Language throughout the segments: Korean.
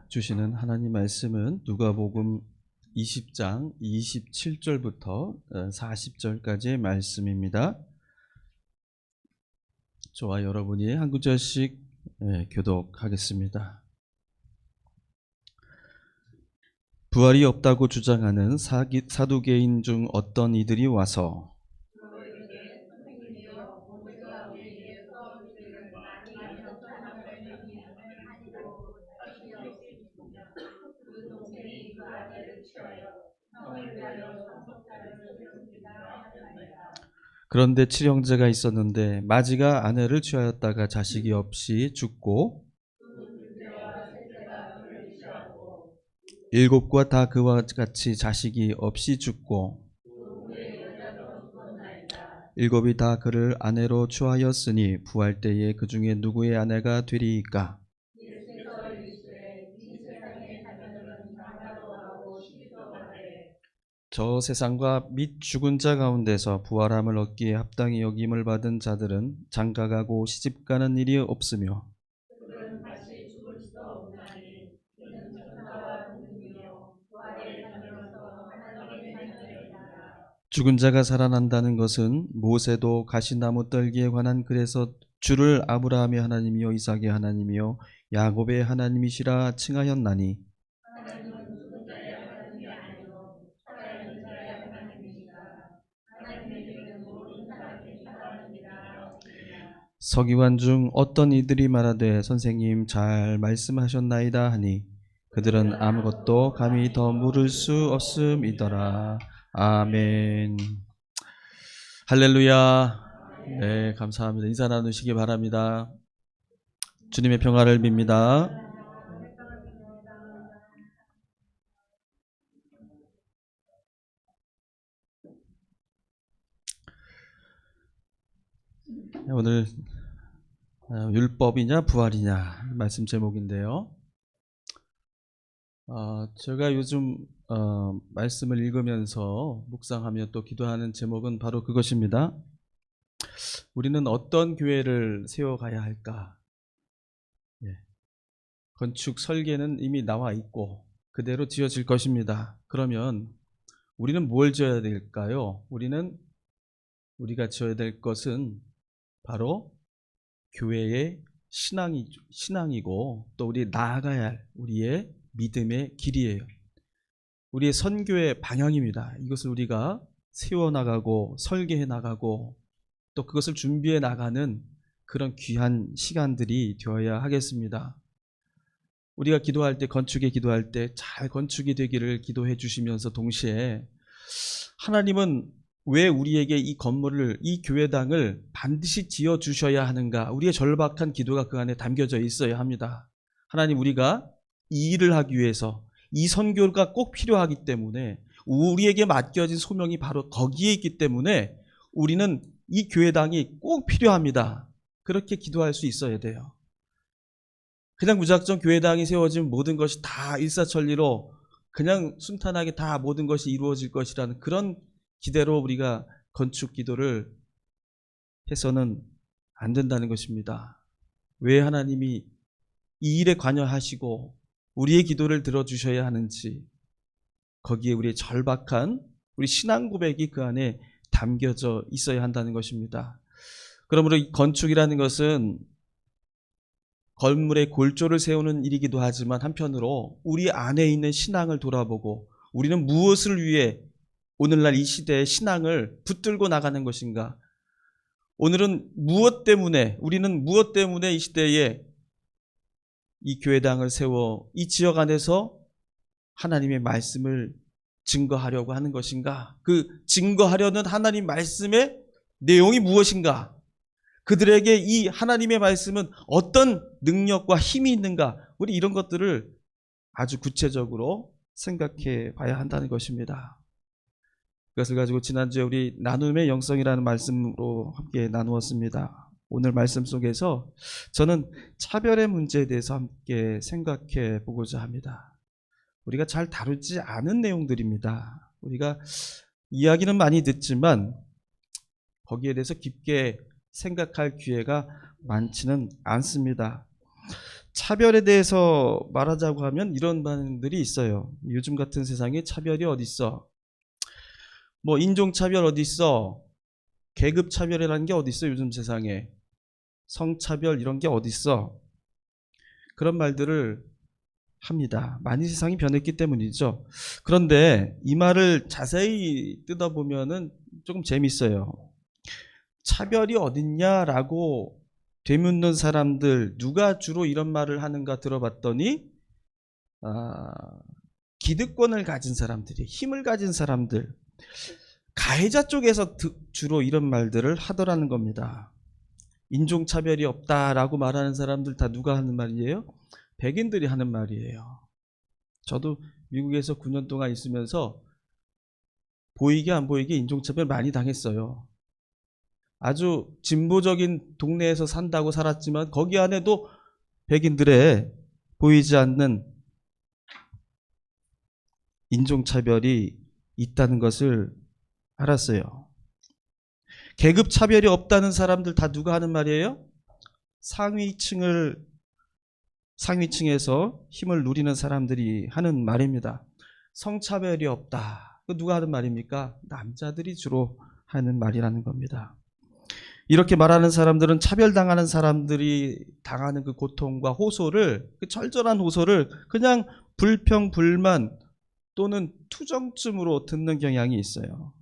주시는 하나님 말씀은 누가복음 20장 27절부터 40절까지의 말씀입니다. 저와 여러분이 한 구절씩 교독하겠습니다. 부활이 없다고 주장하는 사두개인 중 어떤 이들이 와서 그런데 칠형제가 있었는데 마지가 아내를 취하였다가 자식이 없이 죽고 일곱과 다 그와 같이 자식이 없이 죽고 일곱이 다 그를 아내로 취하였으니 부활 때에 그 중에 누구의 아내가 되리이까? 저 세상과 및 죽은 자 가운데서 부활함을 얻기에 합당히 여김을 받은 자들은 장가가고 시집가는 일이 없으며 죽은 자가 살아난다는 것은 모세도 가시나무 떨기에 관한 글에서 주를 아브라함의 하나님이요 이삭의 하나님이요 야곱의 하나님이시라 칭하였나니 서기관 중 어떤 이들이 말하되 선생님 잘 말씀하셨나이다 하니 그들은 아무것도 감히 더 물을 수 없음이더라. 아멘. 할렐루야. 네, 감사합니다. 인사 나누시기 바랍니다. 주님의 평화를 빕니다. 오늘 율법이냐 부활이냐 말씀 제목인데요. 제가 요즘 말씀을 읽으면서 묵상하며 또 기도하는 제목은 바로 그것입니다. 우리는 어떤 교회를 세워가야 할까? 건축 설계는 이미 나와 있고 그대로 지어질 것입니다. 그러면 우리는 뭘 지어야 될까요? 우리가 지어야 될 것은 바로 교회의 신앙이고 또 우리 나아가야 할 우리의 믿음의 길이에요. 우리의 선교의 방향입니다. 이것을 우리가 세워나가고 설계해 나가고 또 그것을 준비해 나가는 그런 귀한 시간들이 되어야 하겠습니다. 우리가 기도할 때 건축에 기도할 때 잘 건축이 되기를 기도해 주시면서 동시에 하나님은 왜 우리에게 이 건물을 이 교회당을 반드시 지어 주셔야 하는가? 우리의 절박한 기도가 그 안에 담겨져 있어야 합니다. 하나님 우리가 이 일을 하기 위해서 이 선교가 꼭 필요하기 때문에 우리에게 맡겨진 소명이 바로 거기에 있기 때문에 우리는 이 교회당이 꼭 필요합니다. 그렇게 기도할 수 있어야 돼요. 그냥 무작정 교회당이 세워지면 모든 것이 다 일사천리로 그냥 순탄하게 다 모든 것이 이루어질 것이라는 그런 기대로 우리가 건축 기도를 해서는 안 된다는 것입니다. 왜 하나님이 이 일에 관여하시고 우리의 기도를 들어주셔야 하는지 거기에 우리의 절박한 우리 신앙 고백이 그 안에 담겨져 있어야 한다는 것입니다. 그러므로 이 건축이라는 것은 건물의 골조를 세우는 일이기도 하지만 한편으로 우리 안에 있는 신앙을 돌아보고 우리는 무엇을 위해 오늘날 이 시대의 신앙을 붙들고 나가는 것인가? 오늘은 우리는 무엇 때문에 이 시대에 이 교회당을 세워 이 지역 안에서 하나님의 말씀을 증거하려고 하는 것인가? 그 증거하려는 하나님 말씀의 내용이 무엇인가? 그들에게 이 하나님의 말씀은 어떤 능력과 힘이 있는가? 우리 이런 것들을 아주 구체적으로 생각해 봐야 한다는 것입니다. 그것을 가지고 지난주에 우리 나눔의 영성이라는 말씀으로 함께 나누었습니다. 오늘 말씀 속에서 저는 차별의 문제에 대해서 함께 생각해 보고자 합니다. 우리가 잘 다루지 않은 내용들입니다. 우리가 이야기는 많이 듣지만 거기에 대해서 깊게 생각할 기회가 많지는 않습니다. 차별에 대해서 말하자고 하면 이런 반응들이 있어요. 요즘 같은 세상에 차별이 어디 있어? 뭐 인종차별 어디 있어? 계급차별이라는 게 어디 있어? 요즘 세상에 성차별 이런 게 어디 있어? 그런 말들을 합니다. 많이 세상이 변했기 때문이죠. 그런데 이 말을 자세히 뜯어보면은 조금 재밌어요. 차별이 어딨냐라고 되묻는 사람들 누가 주로 이런 말을 하는가 들어봤더니 기득권을 가진 사람들이, 힘을 가진 사람들, 가해자 쪽에서 주로 이런 말들을 하더라는 겁니다. 인종차별이 없다라고 말하는 사람들 다 누가 하는 말이에요? 백인들이 하는 말이에요. 저도 미국에서 9년 동안 있으면서 보이게 안 보이게 인종차별 많이 당했어요. 아주 진보적인 동네에서 산다고 살았지만 거기 안에도 백인들의 보이지 않는 인종차별이 있다는 것을 알았어요. 계급차별이 없다는 사람들 다 누가 하는 말이에요? 상위층에서 힘을 누리는 사람들이 하는 말입니다. 성차별이 없다. 누가 하는 말입니까? 남자들이 주로 하는 말이라는 겁니다. 이렇게 말하는 사람들은 차별당하는 사람들이 당하는 그 고통과 호소를, 그 절절한 호소를 그냥 불평, 불만 또는 투정쯤으로 듣는 경향이 있어요.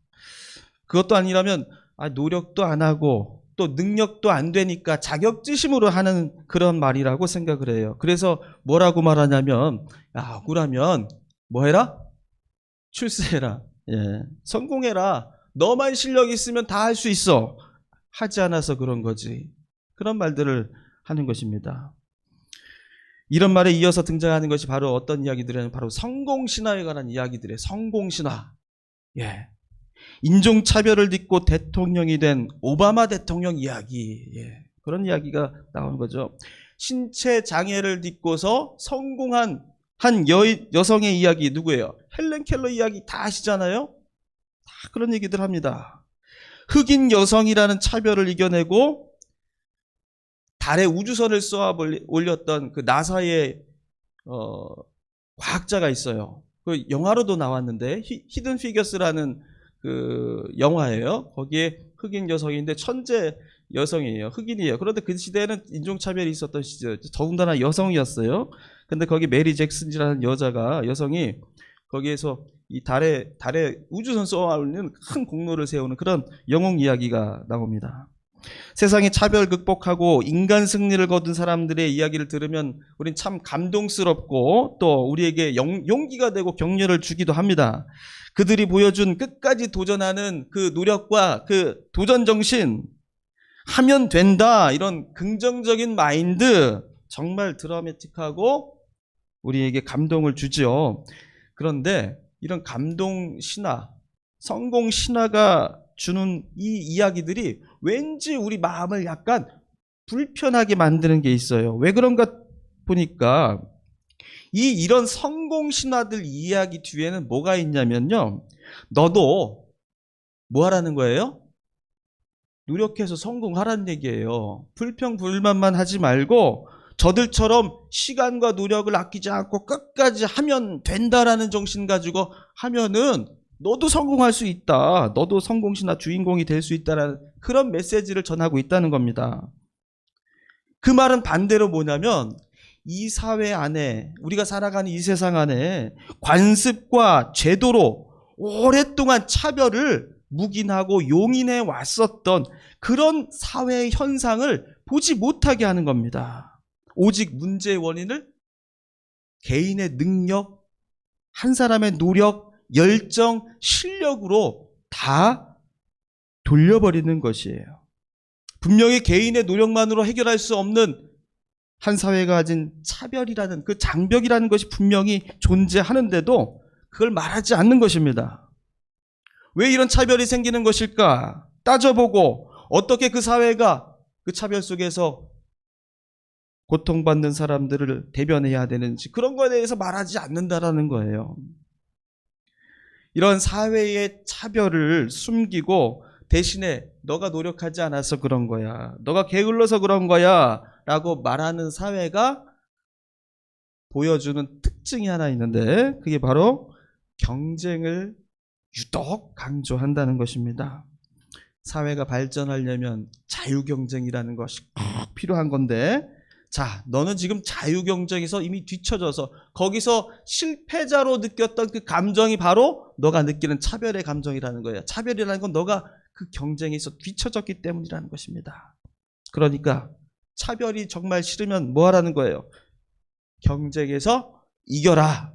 그것도 아니라면 노력도 안 하고 또 능력도 안 되니까 자격지심으로 하는 그런 말이라고 생각을 해요. 그래서 뭐라고 말하냐면, 야, 억울하면 뭐 해라? 출세해라. 예, 성공해라. 너만 실력 있으면 다 할 수 있어. 하지 않아서 그런 거지. 그런 말들을 하는 것입니다. 이런 말에 이어서 등장하는 것이 바로 어떤 이야기들이냐면 바로 성공신화에 관한 이야기들이에요. 성공신화. 예. 인종차별을 딛고 대통령이 된 오바마 대통령 이야기. 예. 그런 이야기가 나오는 거죠. 신체 장애를 딛고서 성공한 한 여성의 이야기 누구예요? 헬렌 켈러 이야기 다 아시잖아요? 다 그런 얘기들 합니다. 흑인 여성이라는 차별을 이겨내고 달에 우주선을 쏘아 올렸던 그 나사의 과학자가 있어요. 그 영화로도 나왔는데 히든 피겨스라는 그 영화예요. 거기에 흑인 여성인데 천재 여성이에요. 흑인이에요. 그런데 그 시대에는 인종차별이 있었던 시절, 더군다나 여성이었어요. 근데 거기 메리 잭슨이라는 여성이 거기에서 이 달에 우주선 쏘아올리는 큰 공로를 세우는 그런 영웅 이야기가 나옵니다. 세상의 차별 극복하고 인간 승리를 거둔 사람들의 이야기를 들으면 우린 참 감동스럽고 또 우리에게 용기가 되고 격려를 주기도 합니다. 그들이 보여준 끝까지 도전하는 그 노력과 그 도전 정신, 하면 된다, 이런 긍정적인 마인드, 정말 드라마틱하고 우리에게 감동을 주죠. 그런데 이런 감동 신화, 성공 신화가 주는 이 이야기들이 왠지 우리 마음을 약간 불편하게 만드는 게 있어요. 왜 그런가 보니까 이런 성공 신화들 이야기 뒤에는 뭐가 있냐면요. 너도 뭐 하라는 거예요? 노력해서 성공하라는 얘기예요. 불평 불만만 하지 말고 저들처럼 시간과 노력을 아끼지 않고 끝까지 하면 된다라는 정신 가지고 하면은 너도 성공할 수 있다. 너도 성공신화 주인공이 될 수 있다라는 그런 메시지를 전하고 있다는 겁니다. 그 말은 반대로 뭐냐면 이 사회 안에, 우리가 살아가는 이 세상 안에 관습과 제도로 오랫동안 차별을 묵인하고 용인해 왔었던 그런 사회의 현상을 보지 못하게 하는 겁니다. 오직 문제의 원인을 개인의 능력, 한 사람의 노력, 열정, 실력으로 다 돌려버리는 것이에요. 분명히 개인의 노력만으로 해결할 수 없는 한 사회가 가진 차별이라는 그 장벽이라는 것이 분명히 존재하는데도 그걸 말하지 않는 것입니다. 왜 이런 차별이 생기는 것일까? 따져보고 어떻게 그 사회가 그 차별 속에서 고통받는 사람들을 대변해야 되는지 그런 거에 대해서 말하지 않는다라는 거예요. 이런 사회의 차별을 숨기고 대신에 너가 노력하지 않아서 그런 거야, 너가 게을러서 그런 거야 라고 말하는 사회가 보여주는 특징이 하나 있는데 그게 바로 경쟁을 유독 강조한다는 것입니다. 사회가 발전하려면 자유경쟁이라는 것이 꼭 필요한 건데, 자, 너는 지금 자유경쟁에서 이미 뒤처져서 거기서 실패자로 느꼈던 그 감정이 바로 너가 느끼는 차별의 감정이라는 거예요. 차별이라는 건 너가 그 경쟁에서 뒤처졌기 때문이라는 것입니다. 그러니까 차별이 정말 싫으면 뭐 하라는 거예요? 경쟁에서 이겨라.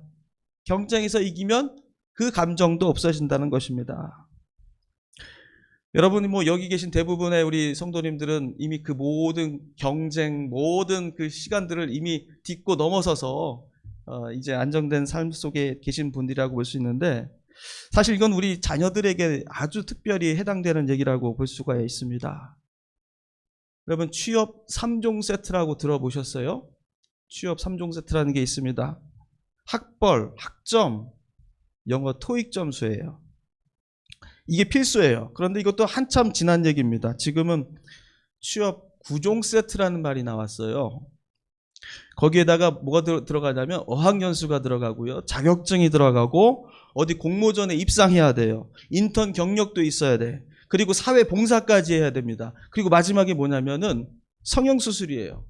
경쟁에서 이기면 그 감정도 없어진다는 것입니다. 여러분이 뭐 여기 계신 대부분의 우리 성도님들은 이미 그 모든 경쟁, 모든 그 시간들을 이미 딛고 넘어서서 이제 안정된 삶 속에 계신 분들이라고 볼 수 있는데, 사실 이건 우리 자녀들에게 아주 특별히 해당되는 얘기라고 볼 수가 있습니다. 여러분, 취업 3종 세트라고 들어보셨어요? 취업 3종 세트라는 게 있습니다. 학벌, 학점, 영어 토익 점수예요. 이게 필수예요. 그런데 이것도 한참 지난 얘기입니다. 지금은 취업 9종 세트라는 말이 나왔어요. 거기에다가 뭐가 들어가냐면 어학연수가 들어가고요, 자격증이 들어가고, 어디 공모전에 입상해야 돼요. 인턴 경력도 있어야 돼. 그리고 사회봉사까지 해야 됩니다. 그리고 마지막에 뭐냐면은 성형수술이에요.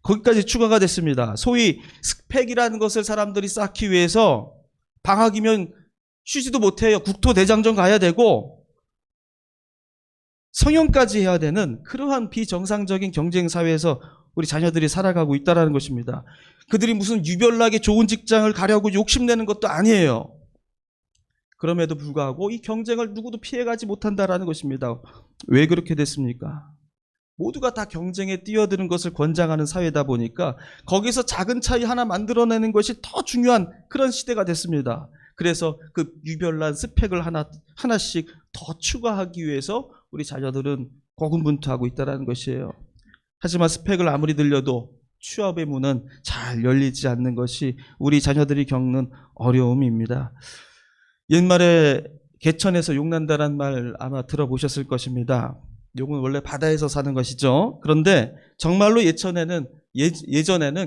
거기까지 추가가 됐습니다. 소위 스펙이라는 것을 사람들이 쌓기 위해서 방학이면 쉬지도 못해요. 국토대장정 가야 되고 성형까지 해야 되는 그러한 비정상적인 경쟁사회에서 우리 자녀들이 살아가고 있다는 것입니다. 그들이 무슨 유별나게 좋은 직장을 가려고 욕심내는 것도 아니에요. 그럼에도 불구하고 이 경쟁을 누구도 피해가지 못한다는 것입니다. 왜 그렇게 됐습니까? 모두가 다 경쟁에 뛰어드는 것을 권장하는 사회다 보니까 거기서 작은 차이 하나 만들어내는 것이 더 중요한 그런 시대가 됐습니다. 그래서 그 유별난 스펙을 하나씩 더 추가하기 위해서 우리 자녀들은 고군분투하고 있다는 것이에요. 하지만 스펙을 아무리 늘려도 취업의 문은 잘 열리지 않는 것이 우리 자녀들이 겪는 어려움입니다. 옛말에 개천에서 용난다란 말 아마 들어보셨을 것입니다. 용은 원래 바다에서 사는 것이죠. 그런데 정말로 예전에는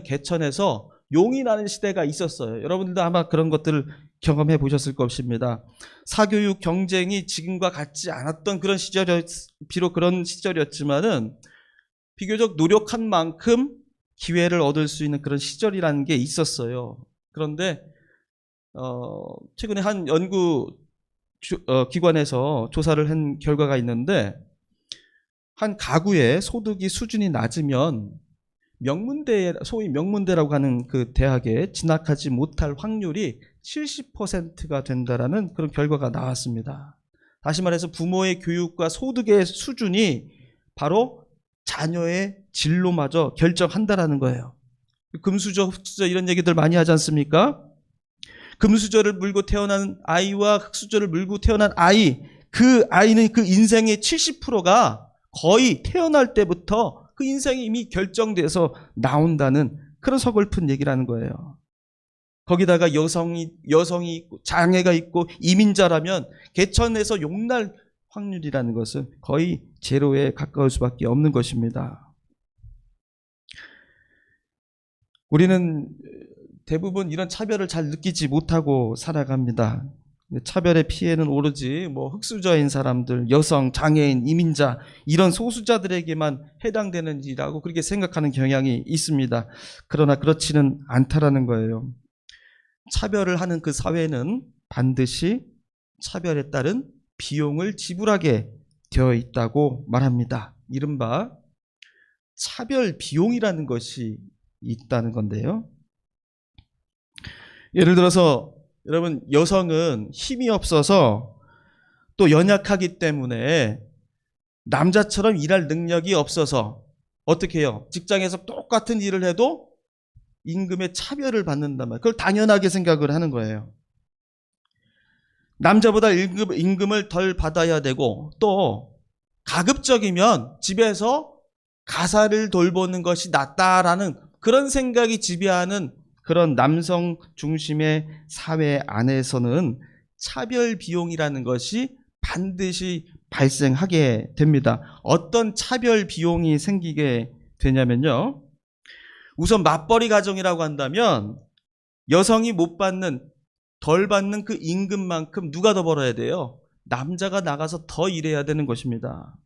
개천에서 용이 나는 시대가 있었어요. 여러분들도 아마 그런 것들을 경험해 보셨을 것입니다. 사교육 경쟁이 지금과 같지 않았던 그런 비록 그런 시절이었지만은 비교적 노력한 만큼 기회를 얻을 수 있는 그런 시절이라는 게 있었어요. 그런데 최근에 한 연구 기관에서 조사를 한 결과가 있는데, 한 가구의 소득이 수준이 낮으면 소위 명문대라고 하는 그 대학에 진학하지 못할 확률이 70%가 된다라는 그런 결과가 나왔습니다. 다시 말해서 부모의 교육과 소득의 수준이 바로 자녀의 진로마저 결정한다라는 거예요. 금수저, 흑수저 이런 얘기들 많이 하지 않습니까? 금수저를 물고 태어난 아이와 흑수저를 물고 태어난 아이, 그 아이는 그 인생의 70%가 거의 태어날 때부터 그 인생이 이미 결정돼서 나온다는 그런 서글픈 얘기라는 거예요. 거기다가 여성이 있고 장애가 있고 이민자라면 개천에서 용날 확률이라는 것은 거의 제로에 가까울 수밖에 없는 것입니다. 우리는 대부분 이런 차별을 잘 느끼지 못하고 살아갑니다. 차별의 피해는 오로지 흑수저인 사람들, 여성, 장애인, 이민자 이런 소수자들에게만 해당되는 일이라고 그렇게 생각하는 경향이 있습니다. 그러나 그렇지는 않다라는 거예요. 차별을 하는 그 사회는 반드시 차별에 따른 비용을 지불하게 되어 있다고 말합니다. 이른바 차별 비용이라는 것이 있다는 건데요. 예를 들어서 여러분, 여성은 힘이 없어서 또 연약하기 때문에 남자처럼 일할 능력이 없어서 어떻게 해요? 직장에서 똑같은 일을 해도 임금의 차별을 받는단 말이에요. 그걸 당연하게 생각을 하는 거예요. 남자보다 임금을 덜 받아야 되고, 또 가급적이면 집에서 가사를 돌보는 것이 낫다라는 그런 생각이 지배하는 그런 남성 중심의 사회 안에서는 차별 비용이라는 것이 반드시 발생하게 됩니다. 어떤 차별 비용이 생기게 되냐면요, 우선 맞벌이 가정이라고 한다면 여성이 못 받는, 덜 받는 그 임금만큼 누가 더 벌어야 돼요? 남자가 나가서 더 일해야 되는 것입니다.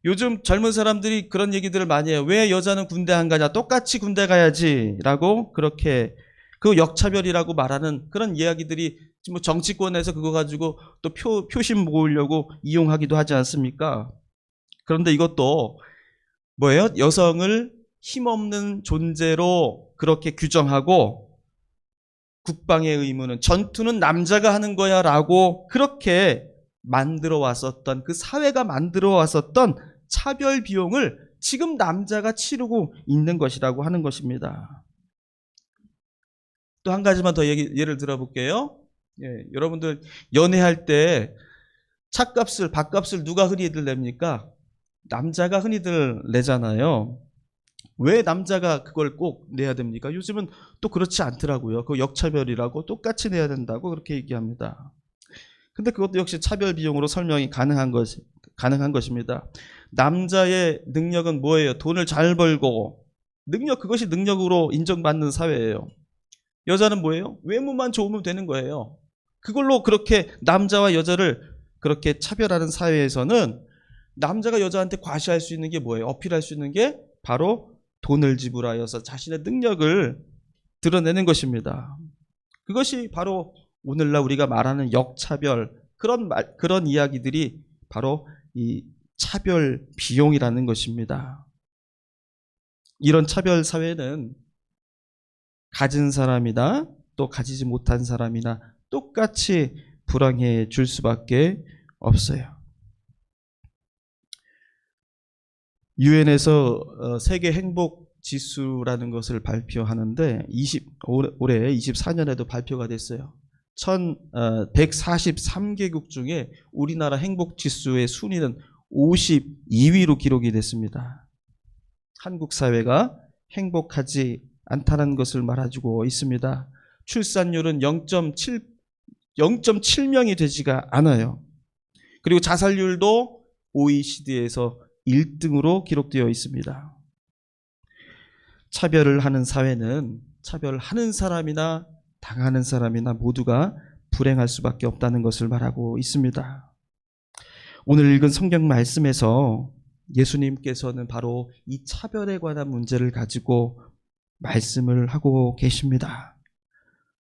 요즘 젊은 사람들이 그런 얘기들을 많이 해요. 왜 여자는 군대 안 가냐? 똑같이 군대 가야지 라고, 그렇게 그 역차별이라고 말하는 그런 이야기들이 뭐 정치권에서 그거 가지고 또 표심 모으려고 이용하기도 하지 않습니까? 그런데 이것도 뭐예요? 여성을 힘없는 존재로 그렇게 규정하고, 국방의 의무는, 전투는 남자가 하는 거야 라고 그렇게 만들어 왔었던, 그 사회가 만들어 왔었던 차별 비용을 지금 남자가 치르고 있는 것이라고 하는 것입니다. 또 한 가지만 더 예를 들어볼게요. 예, 여러분들 연애할 때 차값을, 밥값을 누가 흔히들 냅니까? 남자가 흔히들 내잖아요. 왜 남자가 그걸 꼭 내야 됩니까? 요즘은 또 그렇지 않더라고요. 그 역차별이라고 똑같이 내야 된다고 그렇게 얘기합니다. 근데 그것도 역시 차별 비용으로 설명이 가능한 것입니다. 남자의 능력은 뭐예요? 돈을 잘 벌고, 그것이 능력으로 인정받는 사회예요. 여자는 뭐예요? 외모만 좋으면 되는 거예요. 그걸로 그렇게 남자와 여자를 그렇게 차별하는 사회에서는 남자가 여자한테 과시할 수 있는 게 뭐예요? 어필할 수 있는 게 바로 돈을 지불하여서 자신의 능력을 드러내는 것입니다. 그것이 바로 오늘날 우리가 말하는 역차별, 그런 이야기들이 바로 이 차별 비용이라는 것입니다. 이런 차별 사회는 가진 사람이나 또 가지지 못한 사람이나 똑같이 불행해질 수밖에 없어요. 유엔에서 세계 행복 지수라는 것을 발표하는데 올해 24년에도 발표가 됐어요. 143개국 중에 우리나라 행복 지수의 순위는 52위로 기록이 됐습니다. 한국 사회가 행복하지 않다는 것을 말해주고 있습니다. 출산율은 0.7명이 되지가 않아요. 그리고 자살률도 OECD에서 1등으로 기록되어 있습니다. 차별을 하는 사회는 차별하는 사람이나 당하는 사람이나 모두가 불행할 수밖에 없다는 것을 말하고 있습니다. 오늘 읽은 성경 말씀에서 예수님께서는 바로 이 차별에 관한 문제를 가지고 말씀을 하고 계십니다.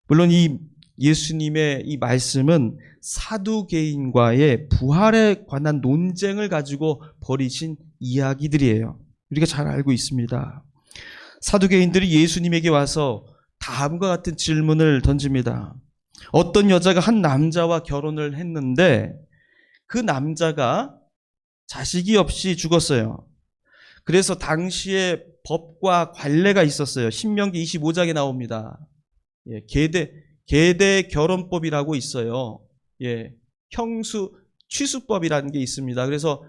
물론 이 예수님의 이 말씀은 사두개인과의 부활에 관한 논쟁을 가지고 벌이신 이야기들이에요. 우리가 잘 알고 있습니다. 사두개인들이 예수님에게 와서 다음과 같은 질문을 던집니다. 어떤 여자가 한 남자와 결혼을 했는데 그 남자가 자식이 없이 죽었어요. 그래서 당시에 법과 관례가 있었어요. 신명기 25장에 나옵니다. 예, 계대 결혼법이라고 있어요. 예, 형수 취수법이라는 게 있습니다. 그래서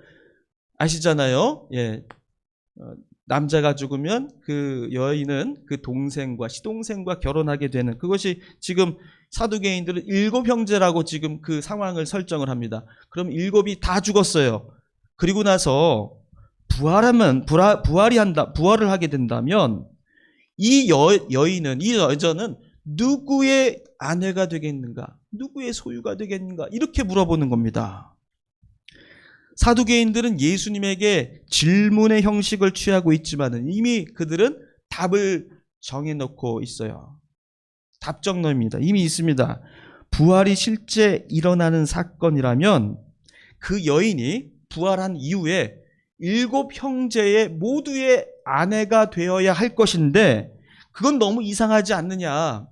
아시잖아요. 예, 남자가 죽으면 그 여인은 그 동생과 시동생과 결혼하게 되는, 그것이 지금 사두개인들은 7형제라고 지금 그 상황을 설정을 합니다. 그럼 7이 다 죽었어요. 그리고 나서 부활을 하게 된다면 이 여인은, 이 여자는 누구의 아내가 되겠는가? 누구의 소유가 되겠는가? 이렇게 물어보는 겁니다. 사두개인들은 예수님에게 질문의 형식을 취하고 있지만 이미 그들은 답을 정해놓고 있어요. 답정너입니다. 이미 있습니다. 부활이 실제 일어나는 사건이라면 그 여인이 부활한 이후에 7형제의 모두의 아내가 되어야 할 것인데 그건 너무 이상하지 않느냐?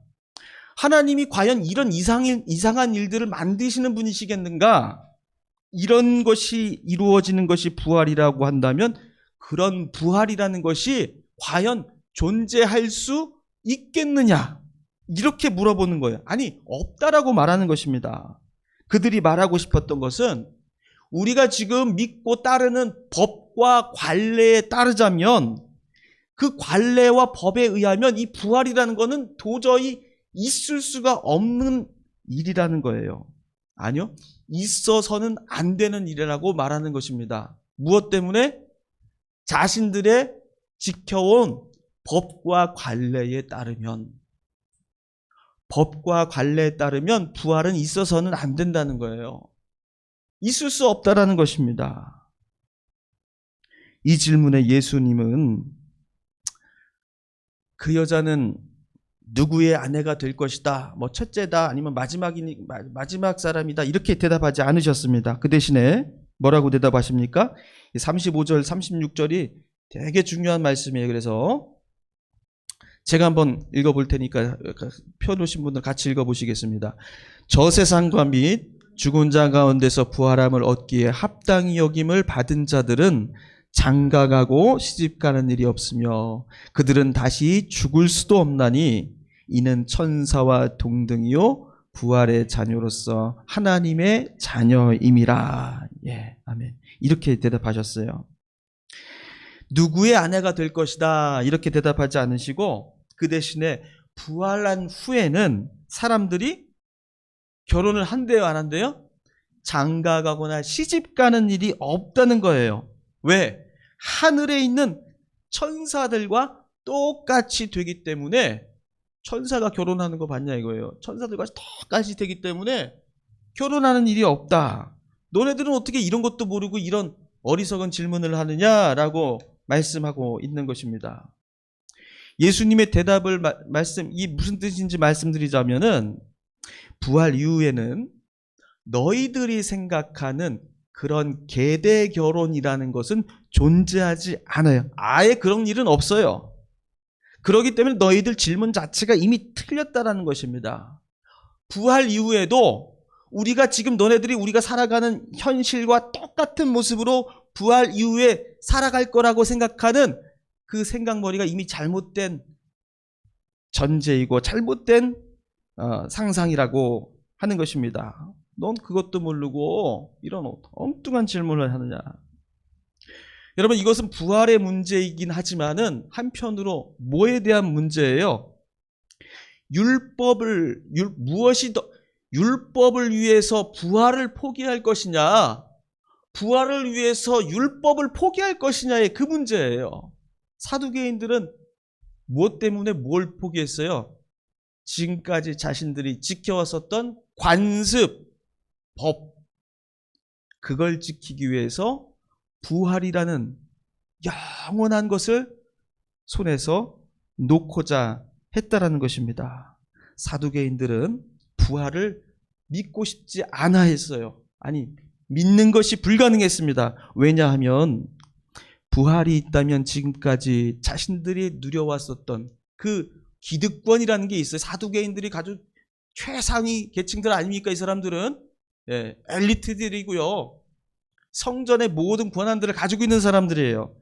하나님이 과연 이런 이상한 일들을 만드시는 분이시겠는가? 이런 것이 이루어지는 것이 부활이라고 한다면 그런 부활이라는 것이 과연 존재할 수 있겠느냐? 이렇게 물어보는 거예요. 아니, 없다라고 말하는 것입니다. 그들이 말하고 싶었던 것은 우리가 지금 믿고 따르는 법과 관례에 따르자면 그 관례와 법에 의하면 이 부활이라는 것은 도저히 있을 수가 없는 일이라는 거예요. 아니요. 있어서는 안 되는 일이라고 말하는 것입니다. 무엇 때문에? 자신들의 지켜온 법과 관례에 따르면 부활은 있어서는 안 된다는 거예요. 있을 수 없다라는 것입니다. 이 질문에 예수님은 그 여자는 누구의 아내가 될 것이다, 첫째다, 아니면 마지막 사람이다, 이렇게 대답하지 않으셨습니다. 그 대신에 뭐라고 대답하십니까? 35절, 36절이 되게 중요한 말씀이에요. 그래서 제가 한번 읽어볼 테니까 펴놓으신 분들 같이 읽어보시겠습니다. 저 세상과 및 죽은 자 가운데서 부활함을 얻기에 합당히 여김을 받은 자들은 장가가고 시집가는 일이 없으며 그들은 다시 죽을 수도 없나니 이는 천사와 동등이요 부활의 자녀로서 하나님의 자녀임이라. 예, 아멘. 이렇게 대답하셨어요. 누구의 아내가 될 것이다 이렇게 대답하지 않으시고 그 대신에 부활한 후에는 사람들이 결혼을 한대요, 안 한대요? 장가가거나 시집가는 일이 없다는 거예요. 왜? 하늘에 있는 천사들과 똑같이 되기 때문에. 천사가 결혼하는 거 봤냐 이거예요. 천사들과 똑같이 되기 때문에 결혼하는 일이 없다. 너네들은 어떻게 이런 것도 모르고 이런 어리석은 질문을 하느냐라고 말씀하고 있는 것입니다. 예수님의 대답을 이 무슨 뜻인지 말씀드리자면은, 부활 이후에는 너희들이 생각하는 그런 계대 결혼이라는 것은 존재하지 않아요. 아예 그런 일은 없어요. 그렇기 때문에 너희들 질문 자체가 이미 틀렸다라는 것입니다. 부활 이후에도 우리가 지금 우리가 살아가는 현실과 똑같은 모습으로 부활 이후에 살아갈 거라고 생각하는 그 생각머리가 이미 잘못된 전제이고 잘못된 상상이라고 하는 것입니다. 넌 그것도 모르고 이런 엉뚱한 질문을 하느냐. 여러분, 이것은 부활의 문제이긴 하지만은 한편으로 뭐에 대한 문제예요? 율법을 위해서 부활을 포기할 것이냐, 부활을 위해서 율법을 포기할 것이냐의 그 문제예요. 사두개인들은 무엇 때문에 뭘 포기했어요? 지금까지 자신들이 지켜왔었던 관습, 법, 그걸 지키기 위해서 부활이라는 영원한 것을 손에서 놓고자 했다라는 것입니다. 사두개인들은 부활을 믿고 싶지 않아 했어요. 아니, 믿는 것이 불가능했습니다. 왜냐하면 부활이 있다면 지금까지 자신들이 누려왔었던 그 기득권이라는 게 있어요. 사두개인들이 아주 최상위 계층들 아닙니까? 이 사람들은 엘리트들이고요, 성전의 모든 권한들을 가지고 있는 사람들이에요.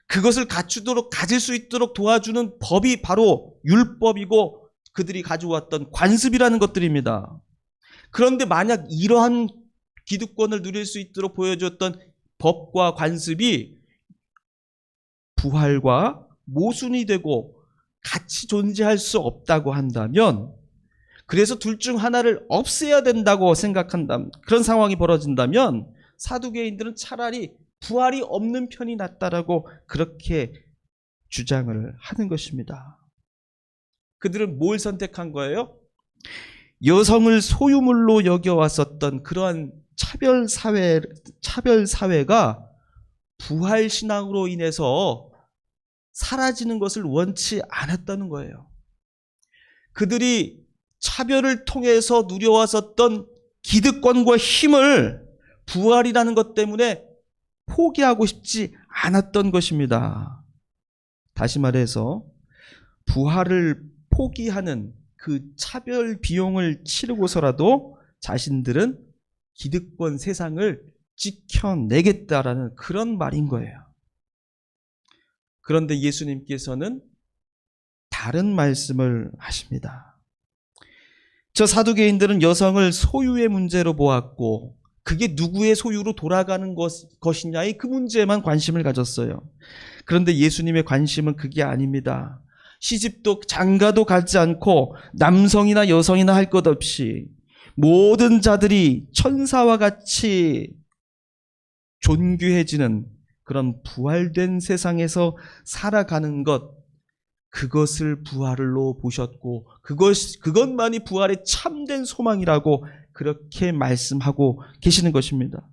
그것을 가질 수 있도록 도와주는 법이 바로 율법이고 그들이 가져왔던 관습이라는 것들입니다. 그런데 만약 이러한 기득권을 누릴 수 있도록 보여줬던 법과 관습이 부활과 모순이 되고 같이 존재할 수 없다고 한다면, 그래서 둘 중 하나를 없애야 된다고 생각한다면, 그런 상황이 벌어진다면 사두개인들은 차라리 부활이 없는 편이 낫다라고 그렇게 주장을 하는 것입니다. 그들은 뭘 선택한 거예요? 여성을 소유물로 여겨왔었던 그러한 차별 사회가 부활 신앙으로 인해서 사라지는 것을 원치 않았다는 거예요. 그들이 차별을 통해서 누려왔었던 기득권과 힘을 부활이라는 것 때문에 포기하고 싶지 않았던 것입니다. 다시 말해서 부활을 포기하는 그 차별 비용을 치르고서라도 자신들은 기득권 세상을 지켜내겠다라는 그런 말인 거예요. 그런데 예수님께서는 다른 말씀을 하십니다. 저 사두개인들은 여성을 소유의 문제로 보았고 그게 누구의 소유로 돌아가는 것이냐의 그 문제에만 관심을 가졌어요. 그런데 예수님의 관심은 그게 아닙니다. 시집도 장가도 가지 않고 남성이나 여성이나 할 것 없이 모든 자들이 천사와 같이 존귀해지는 그런 부활된 세상에서 살아가는 것, 그것을 부활로 보셨고 그것만이 부활의 참된 소망이라고 그렇게 말씀하고 계시는 것입니다.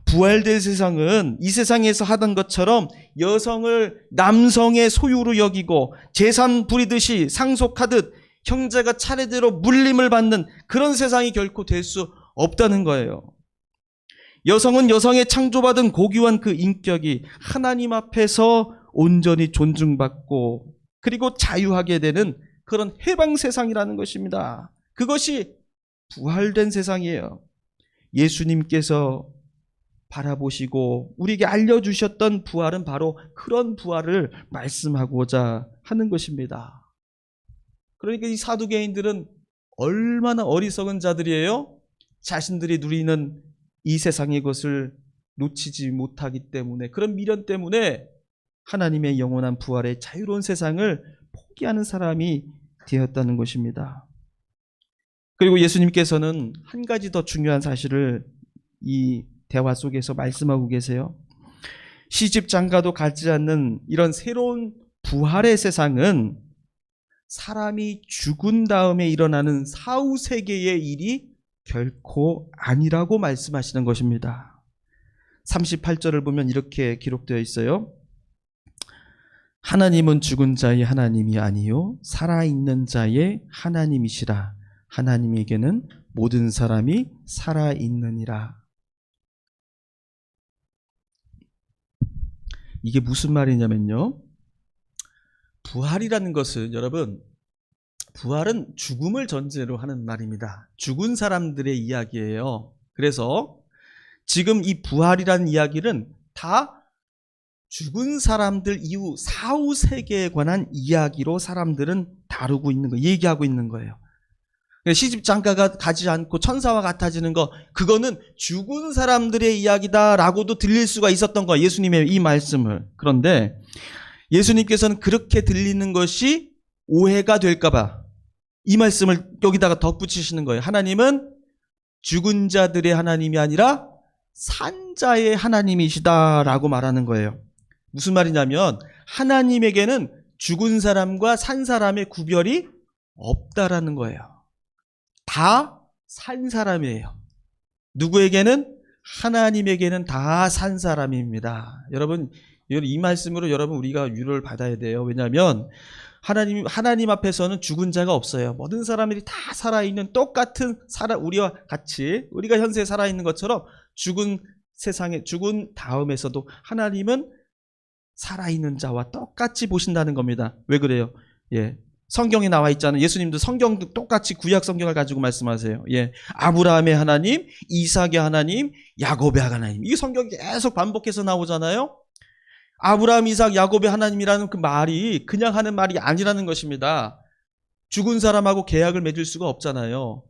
부활된 세상은 이 세상에서 하던 것처럼 여성을 남성의 소유로 여기고 재산 부리듯이 상속하듯 형제가 차례대로 물림을 받는 그런 세상이 결코 될 수 없다는 거예요. 여성은 여성의 창조받은 고귀한 그 인격이 하나님 앞에서 온전히 존중받고 그리고 자유하게 되는 그런 해방 세상이라는 것입니다. 그것이 부활된 세상이에요. 예수님께서 바라보시고 우리에게 알려주셨던 부활은 바로 그런 부활을 말씀하고자 하는 것입니다. 그러니까 이 사두개인들은 얼마나 어리석은 자들이에요? 자신들이 누리는 이 세상의 것을 놓치지 못하기 때문에, 그런 미련 때문에 하나님의 영원한 부활의 자유로운 세상을 포기하는 사람이 되었다는 것입니다. 그리고 예수님께서는 한 가지 더 중요한 사실을 이 대화 속에서 말씀하고 계세요. 시집 장가도 가지 않는 이런 새로운 부활의 세상은 사람이 죽은 다음에 일어나는 사후세계의 일이 결코 아니라고 말씀하시는 것입니다. 38절을 보면 이렇게 기록되어 있어요. 하나님은 죽은 자의 하나님이 아니요 살아있는 자의 하나님이시라. 하나님에게는 모든 사람이 살아있느니라. 이게 무슨 말이냐면요, 부활이라는 것은, 여러분, 부활은 죽음을 전제로 하는 말입니다. 죽은 사람들의 이야기예요. 그래서 지금 이 부활이라는 이야기는 다 죽은 사람들 이후 사후 세계에 관한 이야기로 사람들은 다루고 있는 거예요. 얘기하고 있는 거예요. 시집 장가가 가지 않고 천사와 같아지는 거, 그거는 죽은 사람들의 이야기다라고도 들릴 수가 있었던 거예요, 예수님의 이 말씀을. 그런데 예수님께서는 그렇게 들리는 것이 오해가 될까봐 이 말씀을 여기다가 덧붙이시는 거예요. 하나님은 죽은 자들의 하나님이 아니라 산 자의 하나님이시다라고 말하는 거예요. 무슨 말이냐면 하나님에게는 죽은 사람과 산 사람의 구별이 없다라는 거예요. 다 산 사람이에요. 누구에게는? 하나님에게는 다 산 사람입니다. 여러분, 이 말씀으로 여러분 우리가 위로를 받아야 돼요. 왜냐하면 하나님 앞에서는 죽은 자가 없어요. 모든 사람들이 다 살아있는, 똑같은 우리와 같이, 우리가 현세 살아있는 것처럼 죽은 세상에, 죽은 다음에서도 하나님은 살아있는 자와 똑같이 보신다는 겁니다. 왜 그래요? 예. 성경에 나와 있잖아요. 예수님도 성경도 똑같이 구약 성경을 가지고 말씀하세요. 예. 아브라함의 하나님, 이삭의 하나님, 야곱의 하나님. 이게 성경이 계속 반복해서 나오잖아요. 아브라함, 이삭, 야곱의 하나님이라는 그 말이 그냥 하는 말이 아니라는 것입니다. 죽은 사람하고 계약을 맺을 수가 없잖아요.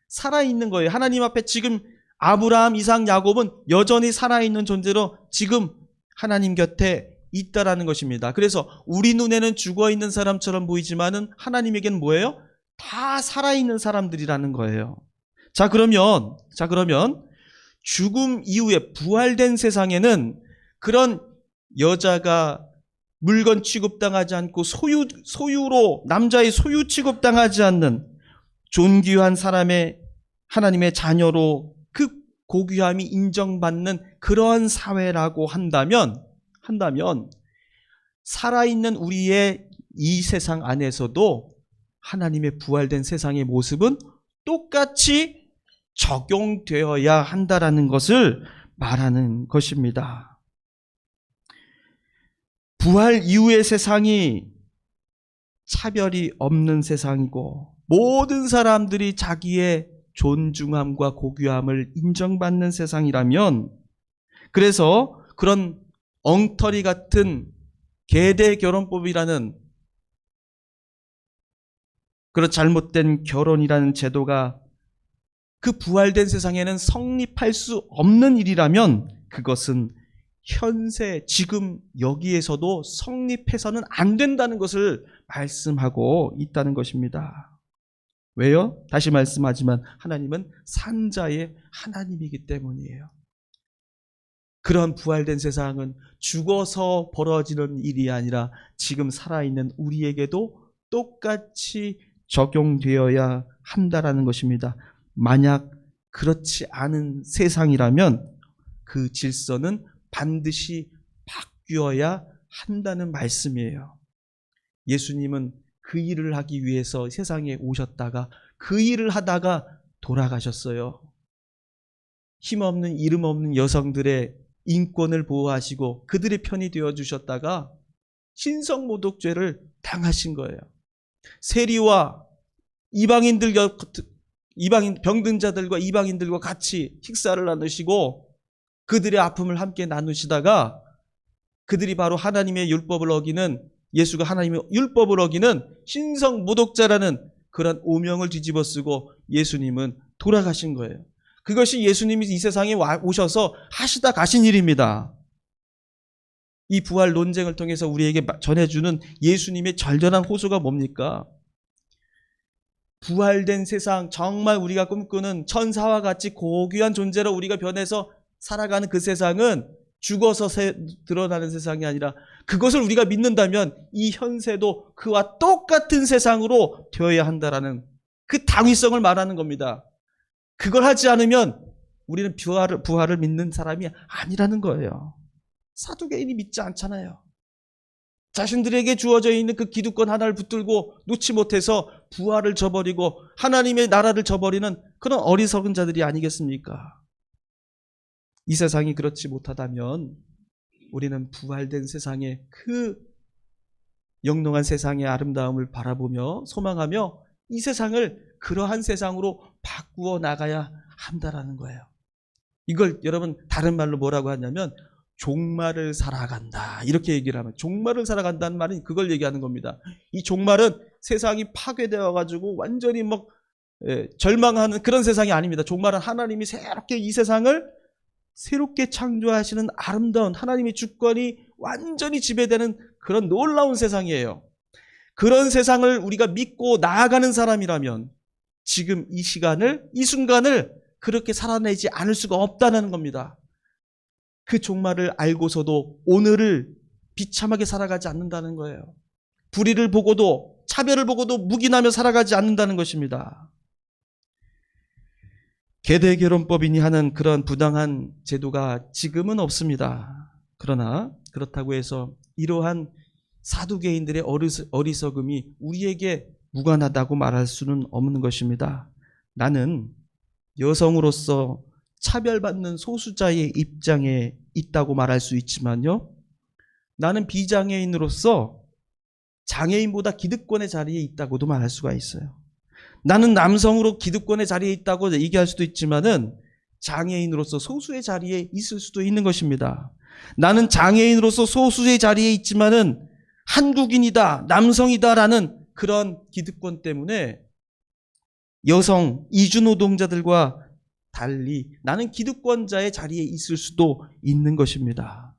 살아있는 거예요. 하나님 앞에 지금 아브라함, 이삭, 야곱은 여전히 살아있는 존재로 지금 하나님 곁에 있다라는 것입니다. 그래서 우리 눈에는 죽어있는 사람처럼 보이지만은 하나님에게는 뭐예요? 다 살아있는 사람들이라는 거예요. 자, 그러면 죽음 이후에 부활된 세상에는 그런 여자가 물건 취급당하지 않고 소유로, 남자의 소유 취급당하지 않는 존귀한 사람의 하나님의 자녀로 그 고귀함이 인정받는 그러한 사회라고 한다면 살아있는 우리의 이 세상 안에서도 하나님의 부활된 세상의 모습은 똑같이 적용되어야 한다라는 것을 말하는 것입니다. 부활 이후의 세상이 차별이 없는 세상이고 모든 사람들이 자기의 존중함과 고귀함을 인정받는 세상이라면, 그래서 그런 엉터리 같은 계대 결혼법이라는 그런 잘못된 결혼이라는 제도가 그 부활된 세상에는 성립할 수 없는 일이라면 그것은 현세 지금 여기에서도 성립해서는 안 된다는 것을 말씀하고 있다는 것입니다. 왜요? 다시 말씀하지만 하나님은 산자의 하나님이기 때문이에요. 그런 부활된 세상은 죽어서 벌어지는 일이 아니라 지금 살아있는 우리에게도 똑같이 적용되어야 한다라는 것입니다. 만약 그렇지 않은 세상이라면 그 질서는 반드시 바뀌어야 한다는 말씀이에요. 예수님은 그 일을 하기 위해서 세상에 오셨다가 그 일을 하다가 돌아가셨어요. 힘없는 이름 없는 여성들의 인권을 보호하시고 그들의 편이 되어주셨다가 신성모독죄를 당하신 거예요. 세리와 이방인 병든 자들과 이방인들과 같이 식사를 나누시고 그들의 아픔을 함께 나누시다가 그들이 바로 하나님의 율법을 어기는, 예수가 하나님의 율법을 어기는 신성모독자라는 그런 오명을 뒤집어쓰고 예수님은 돌아가신 거예요. 그것이 예수님이 이 세상에 오셔서 하시다 가신 일입니다. 이 부활 논쟁을 통해서 우리에게 전해주는 예수님의 절절한 호소가 뭡니까? 부활된 세상, 정말 우리가 꿈꾸는 천사와 같이 고귀한 존재로 우리가 변해서 살아가는 그 세상은 죽어서 드러나는 세상이 아니라 그것을 우리가 믿는다면 이 현세도 그와 똑같은 세상으로 되어야 한다라는 그 당위성을 말하는 겁니다. 그걸 하지 않으면 우리는 부활을 믿는 사람이 아니라는 거예요. 사두개인이 믿지 않잖아요. 자신들에게 주어져 있는 그 기득권 하나를 붙들고 놓지 못해서 부활을 저버리고 하나님의 나라를 저버리는 그런 어리석은 자들이 아니겠습니까? 이 세상이 그렇지 못하다면 우리는 부활된 세상의 그 영롱한 세상의 아름다움을 바라보며 소망하며 이 세상을 그러한 세상으로 바꾸어 나가야 한다라는 거예요. 이걸 여러분 다른 말로 뭐라고 하냐면 종말을 살아간다 이렇게 얘기를 하면, 종말을 살아간다는 말은 그걸 얘기하는 겁니다. 이 종말은 세상이 파괴되어 가지고 완전히 절망하는 그런 세상이 아닙니다. 종말은 하나님이 새롭게 이 세상을 새롭게 창조하시는 아름다운 하나님의 주권이 완전히 지배되는 그런 놀라운 세상이에요. 그런 세상을 우리가 믿고 나아가는 사람이라면 지금 이 시간을, 이 순간을 그렇게 살아내지 않을 수가 없다는 겁니다. 그 종말을 알고서도 오늘을 비참하게 살아가지 않는다는 거예요. 불의를 보고도, 차별을 보고도 묵인하며 살아가지 않는다는 것입니다. 계대결혼법이니 하는 그런 부당한 제도가 지금은 없습니다. 그러나 그렇다고 해서 이러한 사두개인들의 어리석음이 우리에게 무관하다고 말할 수는 없는 것입니다. 나는 여성으로서 차별받는 소수자의 입장에 있다고 말할 수 있지만요, 나는 비장애인으로서 장애인보다 기득권의 자리에 있다고도 말할 수가 있어요. 나는 남성으로 기득권의 자리에 있다고 얘기할 수도 있지만은 장애인으로서 소수의 자리에 있을 수도 있는 것입니다. 나는 장애인으로서 소수의 자리에 있지만은 한국인이다, 남성이다라는 그런 기득권 때문에 여성, 이주노동자들과 달리 나는 기득권자의 자리에 있을 수도 있는 것입니다.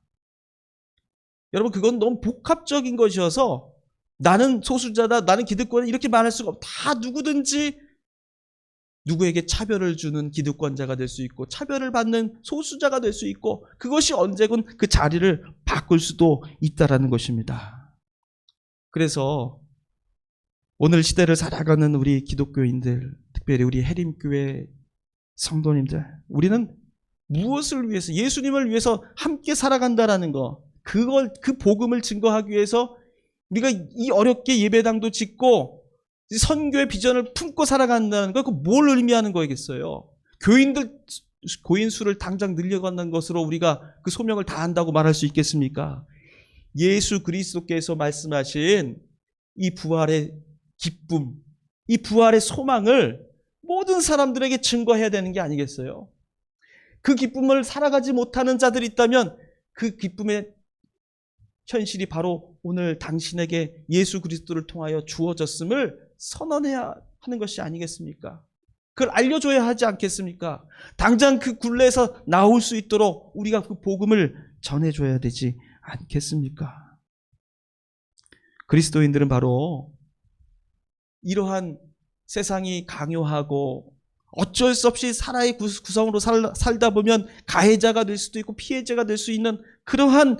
여러분, 그건 너무 복합적인 것이어서 나는 소수자다, 나는 기득권이다 이렇게 말할 수가 없다. 다 누구든지 누구에게 차별을 주는 기득권자가 될 수 있고 차별을 받는 소수자가 될 수 있고 그것이 언제건 그 자리를 바꿀 수도 있다라는 것입니다. 그래서 오늘 시대를 살아가는 우리 기독교인들, 특별히 우리 해림교회 성도님들, 우리는 무엇을 위해서, 예수님을 위해서 함께 살아간다라는 거, 그 복음을 증거하기 위해서 우리가 이 어렵게 예배당도 짓고 선교의 비전을 품고 살아간다는 거, 그 뭘 의미하는 거겠어요? 교인 수를 당장 늘려가는 것으로 우리가 그 소명을 다한다고 말할 수 있겠습니까? 예수 그리스도께서 말씀하신 이 부활의 기쁨, 이 부활의 소망을 모든 사람들에게 증거해야 되는 게 아니겠어요? 그 기쁨을 살아가지 못하는 자들이 있다면 그 기쁨의 현실이 바로 오늘 당신에게 예수 그리스도를 통하여 주어졌음을 선언해야 하는 것이 아니겠습니까? 그걸 알려줘야 하지 않겠습니까? 당장 그 굴레에서 나올 수 있도록 우리가 그 복음을 전해줘야 되지 않겠습니까? 그리스도인들은 바로 이러한 세상이 강요하고 어쩔 수 없이 사라의 구성으로 살다 보면 가해자가 될 수도 있고 피해자가 될 수 있는 그러한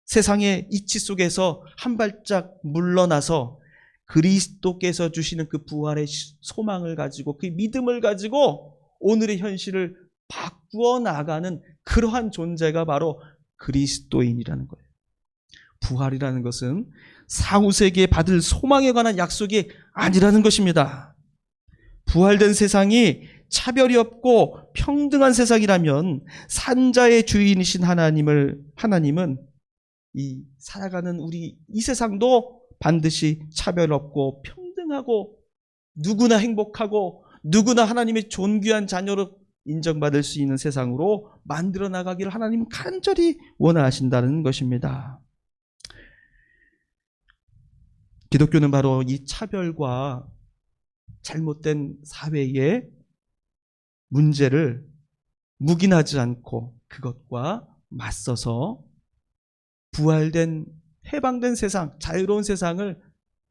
세상의 이치 속에서 한 발짝 물러나서 그리스도께서 주시는 그 부활의 소망을 가지고 그 믿음을 가지고 오늘의 현실을 바꾸어 나가는 그러한 존재가 바로 그리스도인이라는 거예요. 부활이라는 것은 사후세계에 받을 소망에 관한 약속이 아니라는 것입니다. 부활된 세상이 차별이 없고 평등한 세상이라면 산자의 주인이신 하나님은 이 살아가는 우리 이 세상도 반드시 차별 없고 평등하고 누구나 행복하고 누구나 하나님의 존귀한 자녀로 인정받을 수 있는 세상으로 만들어 나가기를 하나님은 간절히 원하신다는 것입니다. 기독교는 바로 이 차별과 잘못된 사회의 문제를 묵인하지 않고 그것과 맞서서 부활된 해방된 세상, 자유로운 세상을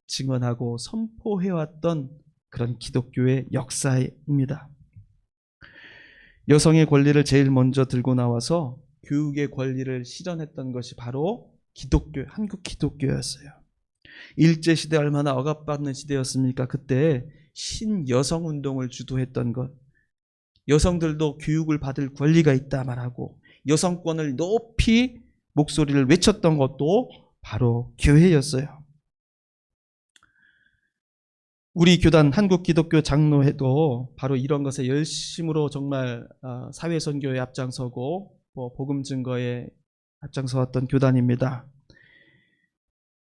증언하고 선포해왔던 그런 기독교의 역사입니다. 여성의 권리를 제일 먼저 들고 나와서 교육의 권리를 실현했던 것이 바로 한국 기독교였어요. 일제시대 얼마나 억압받는 시대였습니까? 그때 신여성 운동을 주도했던 것, 여성들도 교육을 받을 권리가 있다 말하고 여성권을 높이 목소리를 외쳤던 것도 바로 교회였어요. 우리 교단 한국기독교 장로회도 바로 이런 것에 열심으로 정말 사회선교에 앞장서고 복음 증거에 앞장서왔던 교단입니다.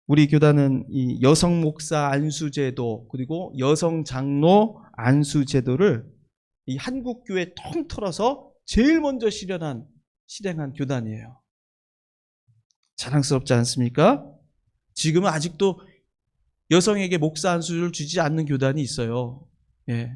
우리 교단은 이 여성 목사 안수제도 그리고 여성 장로 안수제도를 이 한국교회 통틀어서 제일 먼저 실행한 교단이에요. 자랑스럽지 않습니까? 지금은 아직도 여성에게 목사 안수를 주지 않는 교단이 있어요. 예.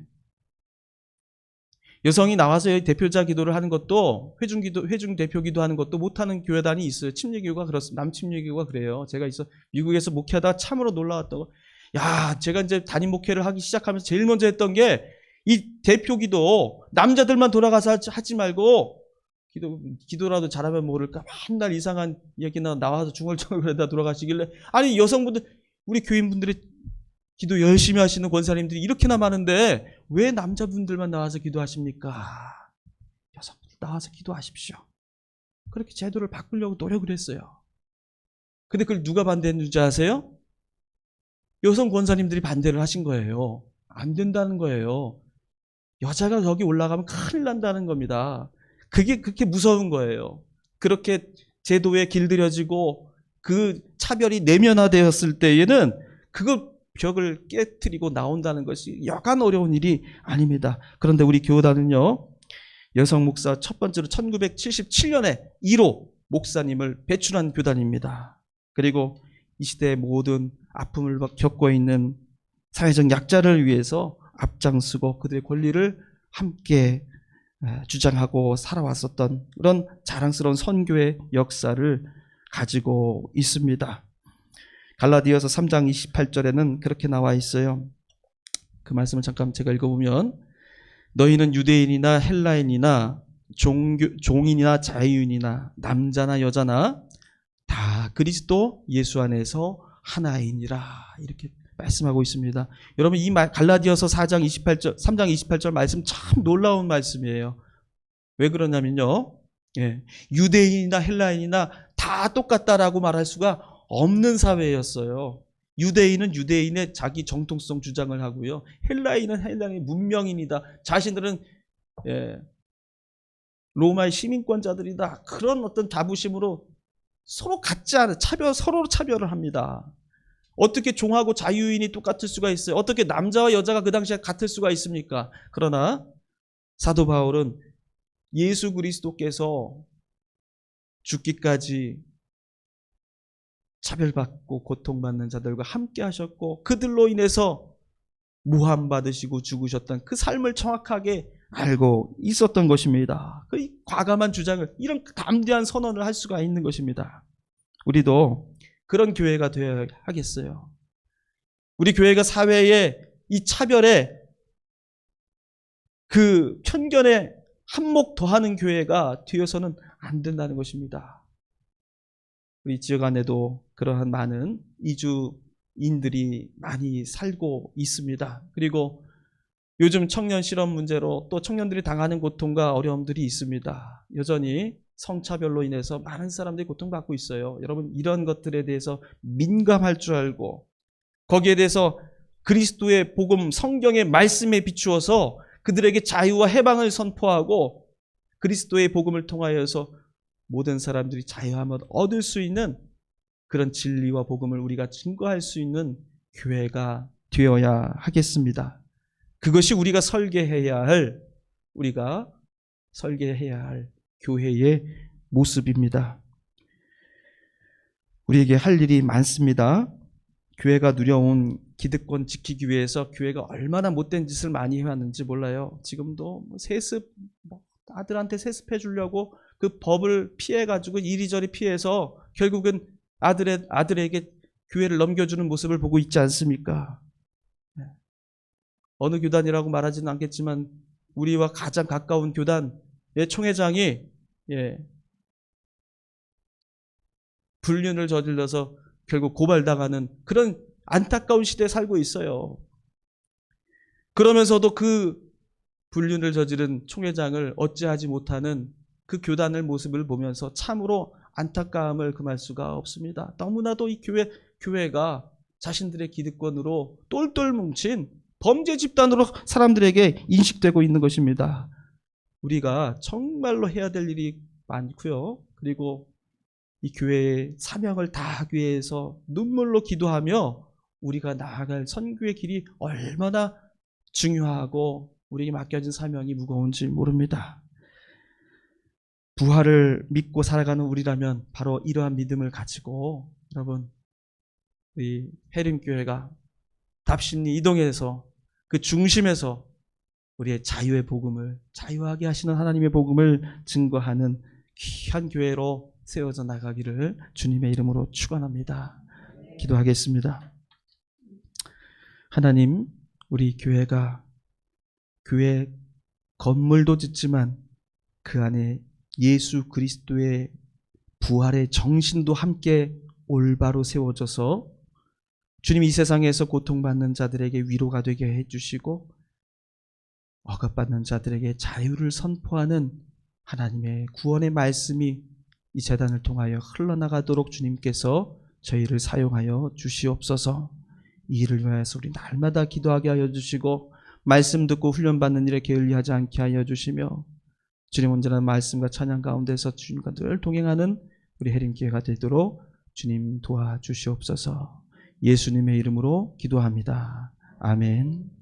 여성이 나와서 대표자 기도를 하는 것도 회중 대표 기도하는 것도 못하는 교회단이 있어요. 침례교가 그렇습니다. 남침례교가 그래요. 제가 미국에서 목회하다가 참으로 놀라웠다고. 야, 제가 이제 담임 목회를 하기 시작하면서 제일 먼저 했던 게 이 대표 기도 남자들만 돌아가서 하지 말고 기도라도 잘하면 모를까 맨날 이상한 얘기나 나와서 중얼중얼거리다 돌아가시길래 아니 여성분들 우리 교인분들이 기도 열심히 하시는 권사님들이 이렇게나 많은데 왜 남자분들만 나와서 기도하십니까? 여성분들 나와서 기도하십시오. 그렇게 제도를 바꾸려고 노력을 했어요. 근데 그걸 누가 반대했는지 아세요? 여성 권사님들이 반대를 하신 거예요. 안 된다는 거예요. 여자가 저기 올라가면 큰일 난다는 겁니다. 그게 그렇게 무서운 거예요. 그렇게 제도에 길들여지고 그 차별이 내면화되었을 때에는 그걸 벽을 깨트리고 나온다는 것이 여간 어려운 일이 아닙니다. 그런데 우리 교단은요, 여성 목사 첫 번째로 1977년에 1호 목사님을 배출한 교단입니다. 그리고 이 시대의 모든 아픔을 겪고 있는 사회적 약자를 위해서 앞장서고 그들의 권리를 함께 주장하고 살아왔었던 그런 자랑스러운 선교의 역사를 가지고 있습니다. 갈라디아서 3장 28절에는 그렇게 나와 있어요. 그 말씀을 잠깐 제가 읽어보면 너희는 유대인이나 헬라인이나 종인이나 자유인이나 남자나 여자나 다 그리스도 예수 안에서 하나이니라 이렇게 말씀하고 있습니다. 여러분 이 갈라디아서 3장 28절 말씀 참 놀라운 말씀이에요. 왜 그러냐면요. 예, 유대인이나 헬라인이나 다 똑같다라고 말할 수가 없는 사회였어요. 유대인은 유대인의 자기 정통성 주장을 하고요. 헬라인은 헬라인의 문명인이다. 자신들은 로마의 시민권자들이다. 그런 어떤 자부심으로 서로 같지 않은 서로 차별을 합니다. 어떻게 종하고 자유인이 똑같을 수가 있어요? 어떻게 남자와 여자가 그 당시에 같을 수가 있습니까? 그러나 사도 바울은 예수 그리스도께서 죽기까지 차별받고 고통받는 자들과 함께 하셨고 그들로 인해서 모함받으시고 죽으셨던 그 삶을 정확하게 알고 있었던 것입니다. 그 과감한 주장을 이런 담대한 선언을 할 수가 있는 것입니다. 우리도 그런 교회가 되어야 하겠어요. 우리 교회가 사회의 이 차별에 그 편견에 한몫 더하는 교회가 되어서는 안 된다는 것입니다. 우리 지역 안에도 그러한 많은 이주인들이 많이 살고 있습니다. 그리고 요즘 청년 실업 문제로 또 청년들이 당하는 고통과 어려움들이 있습니다. 여전히 성차별로 인해서 많은 사람들이 고통받고 있어요. 여러분, 이런 것들에 대해서 민감할 줄 알고 거기에 대해서 그리스도의 복음, 성경의 말씀에 비추어서 그들에게 자유와 해방을 선포하고 그리스도의 복음을 통하여서 모든 사람들이 자유함을 얻을 수 있는 그런 진리와 복음을 우리가 증거할 수 있는 교회가 되어야 하겠습니다. 그것이 우리가 설계해야 할 교회의 모습입니다. 우리에게 할 일이 많습니다. 교회가 누려온 기득권 지키기 위해서 교회가 얼마나 못된 짓을 많이 해왔는지 몰라요. 지금도 세습, 아들한테 세습해 주려고 그 법을 피해가지고 이리저리 피해서 결국은 아들에게 교회를 넘겨주는 모습을 보고 있지 않습니까? 어느 교단이라고 말하지는 않겠지만 우리와 가장 가까운 교단의 총회장이 불륜을 저질러서 결국 고발당하는 그런 안타까운 시대에 살고 있어요. 그러면서도 그 불륜을 저지른 총회장을 어찌하지 못하는 그 교단의 모습을 보면서 참으로 안타까움을 금할 수가 없습니다. 너무나도 이 교회가 자신들의 기득권으로 똘똘 뭉친 범죄 집단으로 사람들에게 인식되고 있는 것입니다. 우리가 정말로 해야 될 일이 많고요. 그리고 이 교회의 사명을 다하기 위해서 눈물로 기도하며 우리가 나아갈 선교의 길이 얼마나 중요하고 우리에게 맡겨진 사명이 무거운지 모릅니다. 부활을 믿고 살아가는 우리라면 바로 이러한 믿음을 가지고 여러분, 우리 해림교회가 답심리 이동해서 그 중심에서 우리의 자유의 복음을, 자유하게 하시는 하나님의 복음을 증거하는 귀한 교회로 세워져 나가기를 주님의 이름으로 축원합니다. 기도하겠습니다. 하나님, 우리 교회가 교회 건물도 짓지만 그 안에 예수 그리스도의 부활의 정신도 함께 올바로 세워져서 주님, 이 세상에서 고통받는 자들에게 위로가 되게 해주시고 억압받는 자들에게 자유를 선포하는 하나님의 구원의 말씀이 이 재단을 통하여 흘러나가도록 주님께서 저희를 사용하여 주시옵소서. 이 일을 위하여서 우리 날마다 기도하게 하여 주시고 말씀 듣고 훈련받는 일에 게을리하지 않게 하여 주시며 주님 온전한 말씀과 찬양 가운데서 주님과 늘 동행하는 우리 해림교회가 되도록 주님 도와주시옵소서. 예수님의 이름으로 기도합니다. 아멘.